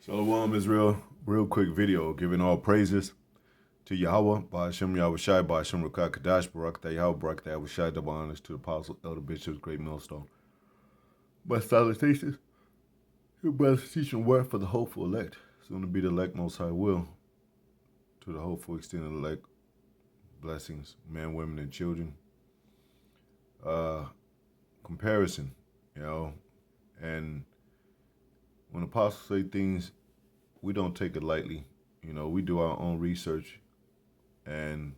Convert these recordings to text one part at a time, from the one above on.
Shalom Israel, real quick video giving all praises to Yahweh, Ba'ashem Yahweh Shai, Ba'ashem Rakah Kadash, Barak Yahweh, Barak Yahweh Shai, double honors to the apostle, elder bishops, great millstone. But salutations, your brothers teaching word for the hopeful elect, soon to be the elect most high will, to the hopeful extended elect, blessings, men, women, and children. Comparison, and when apostles say things, we don't take it lightly. We do our own research, and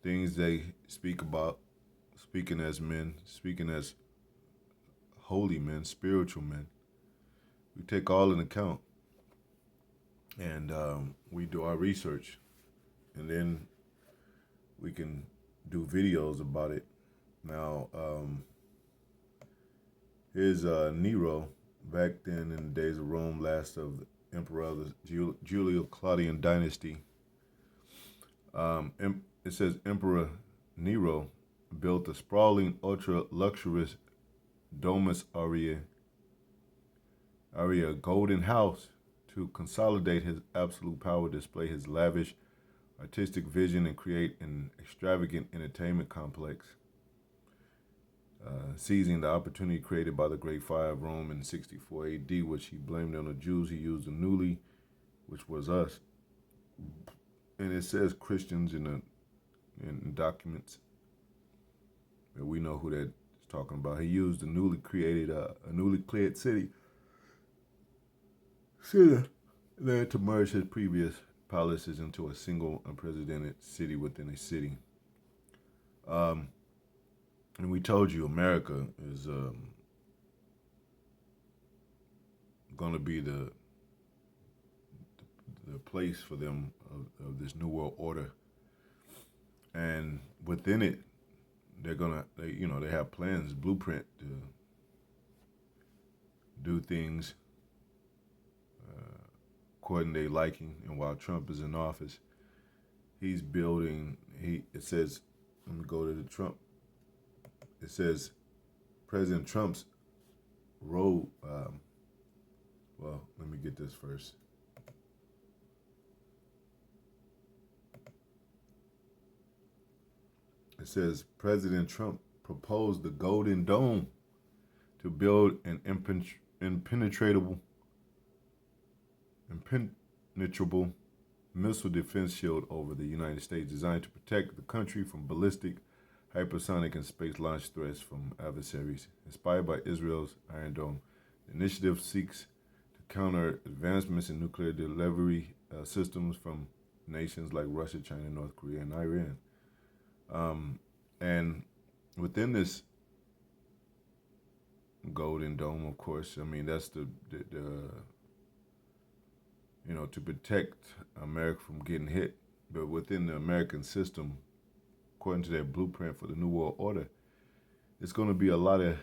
things they speak about, speaking as men, speaking as holy men, spiritual men, we take all in account, and we do our research, and then we can do videos about it. Now, here's Nero, back then in the days of Rome, last of the emperor of the Julio-Claudian dynasty. It says Emperor Nero built a sprawling, ultra-luxurious domus aurea golden house to consolidate his absolute power, display his lavish artistic vision, and create an extravagant entertainment complex. Seizing the opportunity created by the Great Fire of Rome in 64 AD, which he blamed on the Jews, he used the newly, which was us. And it says Christians in documents, and we know who that's talking about. He used the newly created, a newly cleared city there to merge his previous palaces into a single unprecedented city within a city. And we told you America is going to be the place for them of this new world order. And within it, they have plans, blueprint to do things according to their liking. And while Trump is in office, he's building. It says, let me go to the Trump. It says President Trump's road. Well, let me get this first. It says President Trump proposed the Golden Dome to build an impenetrable missile defense shield over the United States, designed to protect the country from ballistic, hypersonic, and space launch threats from adversaries. Inspired by Israel's Iron Dome, the initiative seeks to counter advancements in nuclear delivery systems from nations like Russia, China, North Korea, and Iran. And within this Golden Dome, of course, that's the to protect America from getting hit. But within the American system, according to their blueprint for the New World Order, it's going to be a lot of,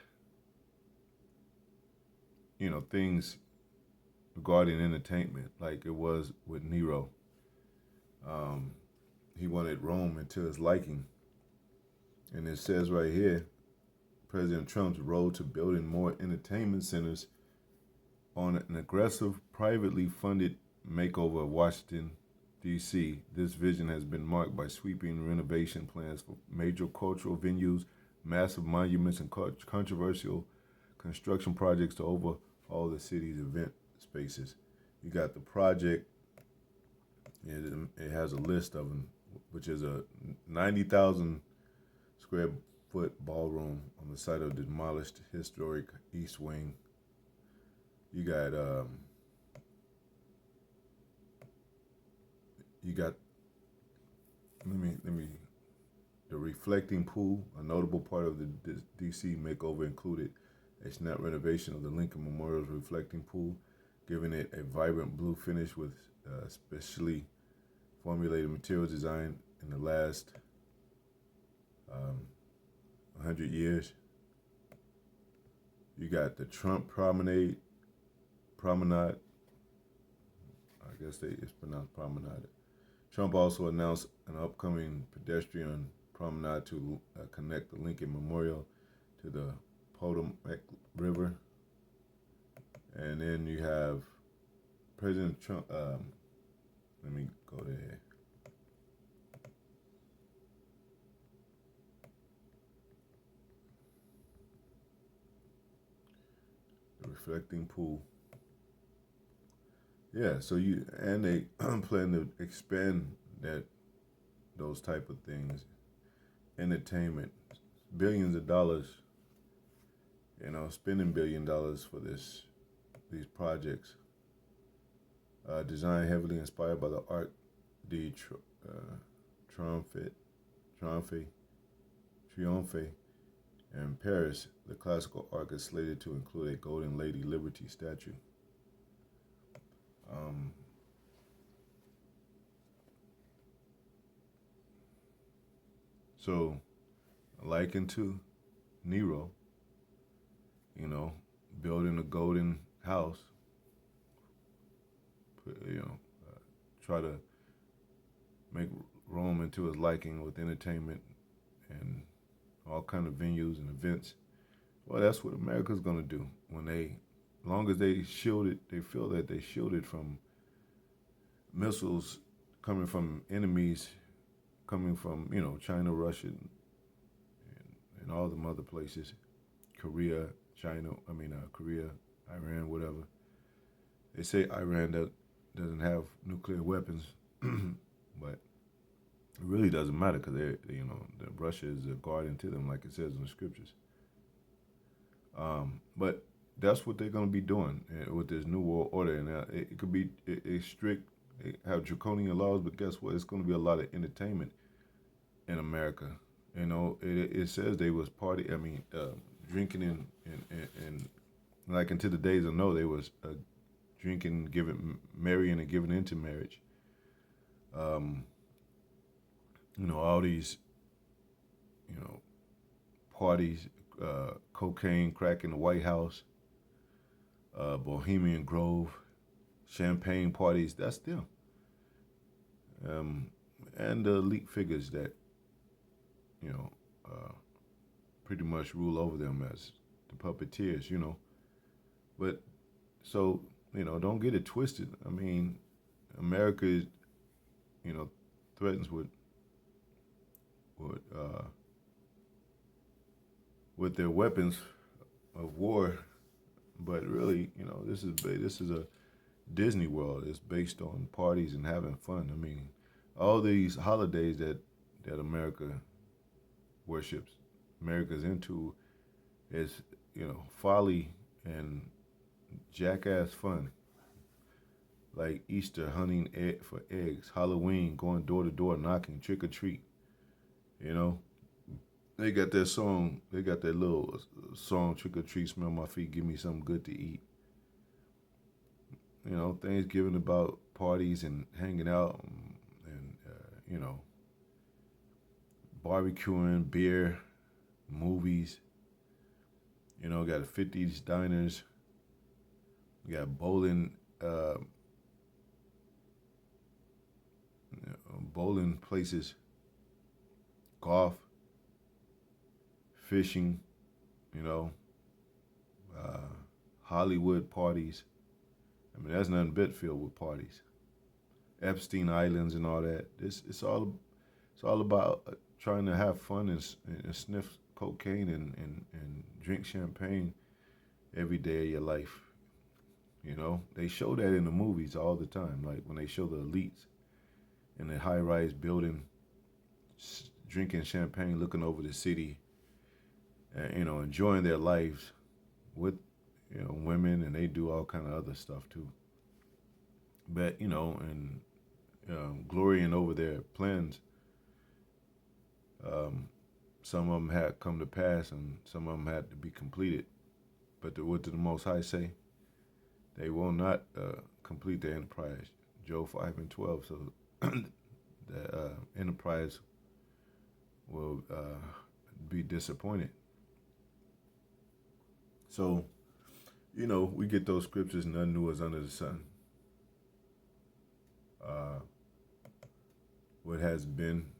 things regarding entertainment, like it was with Nero. He wanted Rome into his liking. And it says right here, President Trump's road to building more entertainment centers on an aggressive, privately funded makeover of Washington, D.C. This vision has been marked by sweeping renovation plans for major cultural venues, massive monuments, and controversial construction projects to overhaul the city's event spaces. You got the project, it has a list of them, which is a 90,000 square foot ballroom on the site of the demolished historic East Wing. You got the reflecting pool. A notable part of the DC makeover included a snap renovation of the Lincoln Memorial's reflecting pool, giving it a vibrant blue finish with specially formulated materials designed in the last 100 years. You got the Trump Promenade. I guess it's pronounced promenade. Trump also announced an upcoming pedestrian promenade to connect the Lincoln Memorial to the Potomac River. And then you have President Trump. Let me go there. The reflecting pool. Yeah, so they plan to expand those type of things, entertainment, billions of dollars, spending $1 billion for these projects, designed heavily inspired by the Arc de Triomphe, Triomphe, Triomphe in Paris. The classical arc is slated to include a Golden Lady Liberty statue. Um, so, likened to Nero, building a golden house, try to make Rome into his liking with entertainment and all kind of venues and events. Well, that's what America's gonna do when long as they feel that they shielded from missiles coming from enemies, coming from China, Russia, and all them other places, Korea, Korea, Iran, whatever. They say Iran doesn't have nuclear weapons, but it really doesn't matter because Russia is a guardian to them, like it says in the scriptures. But that's what they're going to be doing with this new world order, and it could be strict, have draconian laws, but guess what? It's going to be a lot of entertainment in America. It says they was drinking and like into the days of Noah, they was drinking, marrying and giving into marriage. All these, parties, cocaine, crack in the White House, Bohemian Grove, champagne parties. That's them. And the elite figures that, pretty much rule over them as the puppeteers, But so, don't get it twisted. I mean, America, threatens with their weapons of war, but really, this is a Disney World. It's based on parties and having fun. I mean, all these holidays that America worships, America's into, is folly and jackass fun. Like Easter, hunting for eggs, Halloween, going door to door, knocking, trick or treat. They got their song. They got their little song, trick or treat, smell my feet, give me something good to eat. Thanksgiving about parties and hanging out and barbecuing, beer, movies. Got a 50s diners. You got bowling, bowling places, golf, fishing, Hollywood parties. I mean, that's nothing but filled with parties. Epstein Islands and all that. It's all about trying to have fun and sniff cocaine and drink champagne every day of your life. They show that in the movies all the time, like when they show the elites in the high-rise building, drinking champagne, looking over the city, and, enjoying their lives with, women, and they do all kind of other stuff too. But, and glorying over their plans, some of them had come to pass and some of them had to be completed. But what did the Most High say? They will not complete their enterprise. Job 5:12. So the enterprise will be disappointed. So, we get those scriptures, none new is under the sun. What has been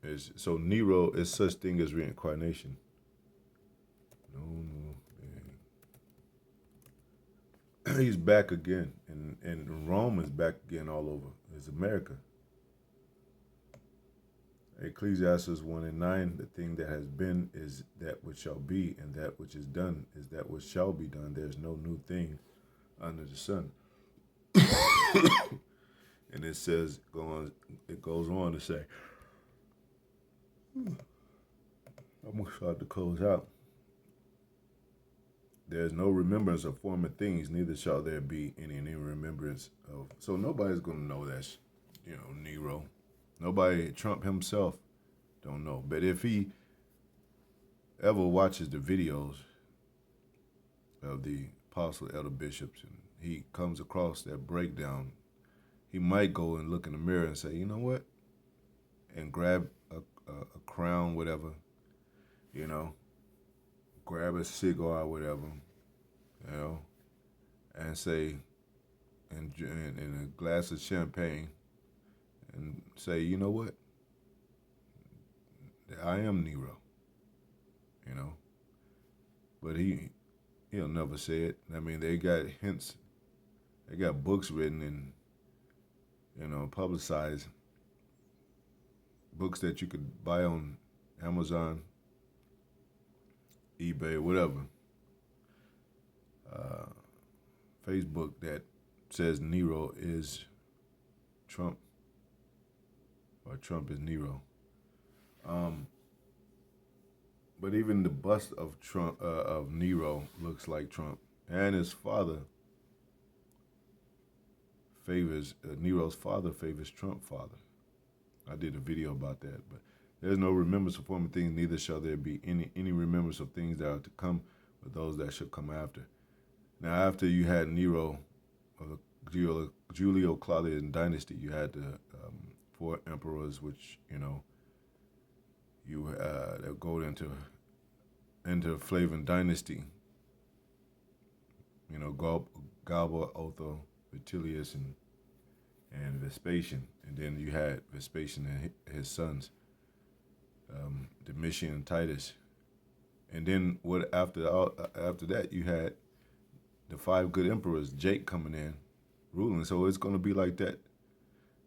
is, so Nero is such thing as reincarnation. No, he's back again, and and Rome is back again all over. It's America. Ecclesiastes 1:9, the thing that has been is that which shall be, and that which is done is that which shall be done. There's no new thing under the sun. And it says, it goes on to say, I'm going to start to close out. There's no remembrance of former things, neither shall there be any remembrance of. So nobody's going to know that's, Nero. Nobody, Trump himself, don't know. But if he ever watches the videos of the apostle, elder bishops, and he comes across that breakdown, he might go and look in the mirror and say, you know what? And grab a crown, whatever, grab a cigar, whatever, and say, and a glass of champagne, and say, you know what? I am Nero, But he'll never say it. I mean, they got hints, they got books written and, publicized, books that you could buy on Amazon, eBay, whatever, Facebook, that says Nero is Trump, or Trump is Nero. But even the bust of Trump, of Nero, looks like Trump, and his father favors Nero's father favors Trump's father. I did a video about that, but there's no remembrance of former things, neither shall there be any remembrance of things that are to come, but those that shall come after. Now, after you had Nero, or the Julio-Claudian dynasty, you had the 4 emperors, which they'll go into Flavian dynasty. Galba, Otho, Vitellius, and Vespasian, and then you had Vespasian and his sons, Domitian and Titus, and then after that you had the 5 good emperors, Jake, coming in, ruling. So it's going to be like that.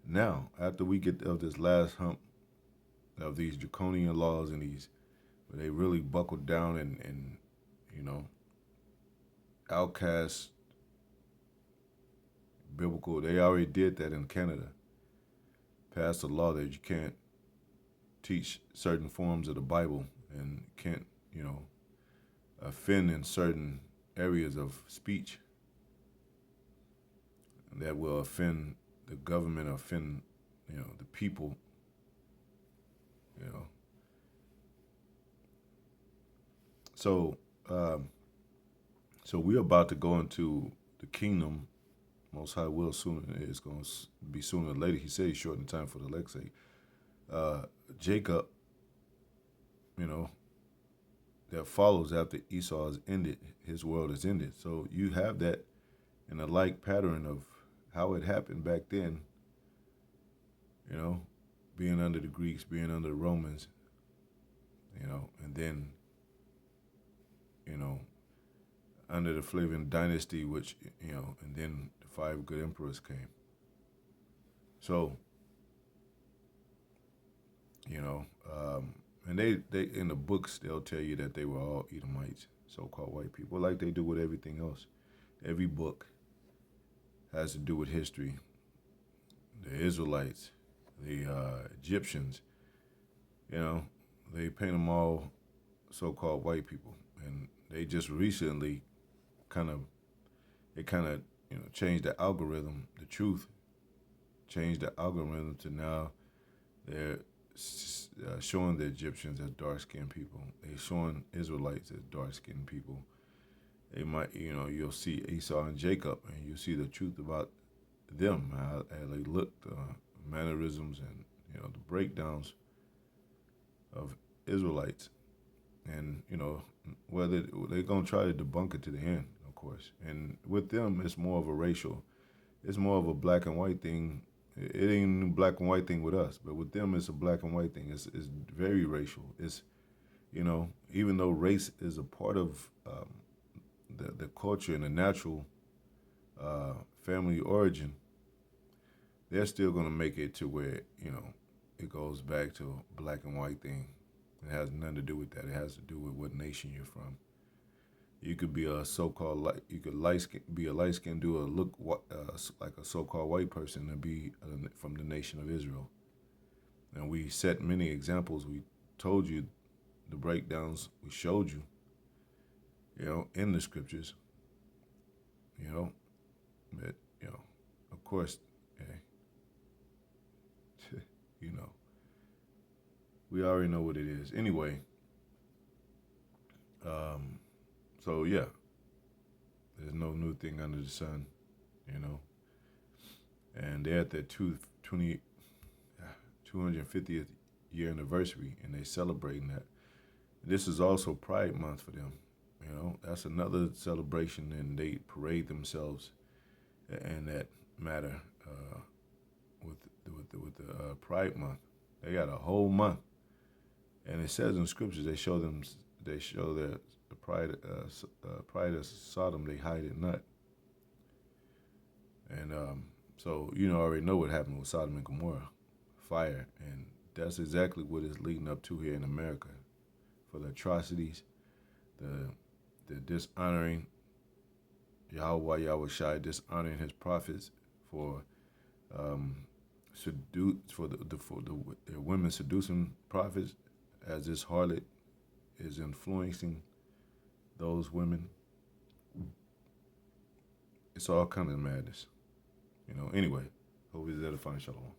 Now, after we get of this last hump of these draconian laws and these, where they really buckled down and outcast biblical, they already did that in Canada. Passed a law that you can't teach certain forms of the Bible and can't, offend in certain areas of speech that will offend the government, offend, the people, So, so we're about to go into the kingdom. Most High will soon. It's going to be sooner or later. He said he's shortening time for the elect's sake. Jacob, that follows after Esau has ended, his world is ended. So you have that in a like pattern of how it happened back then, being under the Greeks, being under the Romans, and then, under the Flavian dynasty, which, and then the 5 good emperors came. So, and they in the books, they'll tell you that they were all Edomites, so-called white people, like they do with everything else. Every book has to do with history. The Israelites, the Egyptians, they paint them all so-called white people. And they just recently changed the algorithm, the truth, changed the algorithm to now they're showing the Egyptians as dark-skinned people. They're showing Israelites as dark-skinned people. They might, you'll see Esau and Jacob, and you'll see the truth about them, how they looked, mannerisms, and, the breakdowns of Israelites. And, whether they're going to try to debunk it to the end, of course. And with them, it's more of a black and white thing. It ain't a black and white thing with us, but with them, it's a black and white thing. It's very racial. It's, even though race is a part of the culture and the natural family origin, they're still going to make it to where, it goes back to a black and white thing. It has nothing to do with that. It has to do with what nation you're from. You could be a so-called you could be a light skin dude, look like a so-called white person, and be from the nation of Israel. And we set many examples. We told you the breakdowns. We showed you, in the scriptures. But of course, hey, we already know what it is. Anyway, so yeah, there's no new thing under the sun, and they're at their 250th year anniversary, and they're celebrating that. This is also Pride Month for them. That's another celebration, and they parade themselves in that matter with the Pride Month. They got a whole month, and it says in scriptures they show their the pride of Sodom, they hide it not. And so already know what happened with Sodom and Gomorrah, fire, and that's exactly what it's leading up to here in America, for the atrocities, the dishonoring Yahweh Shai, dishonoring his prophets, for their women seducing prophets, as this harlot is influencing those women. It's all kind of madness. Anyway, hope it's edifying. Shalom.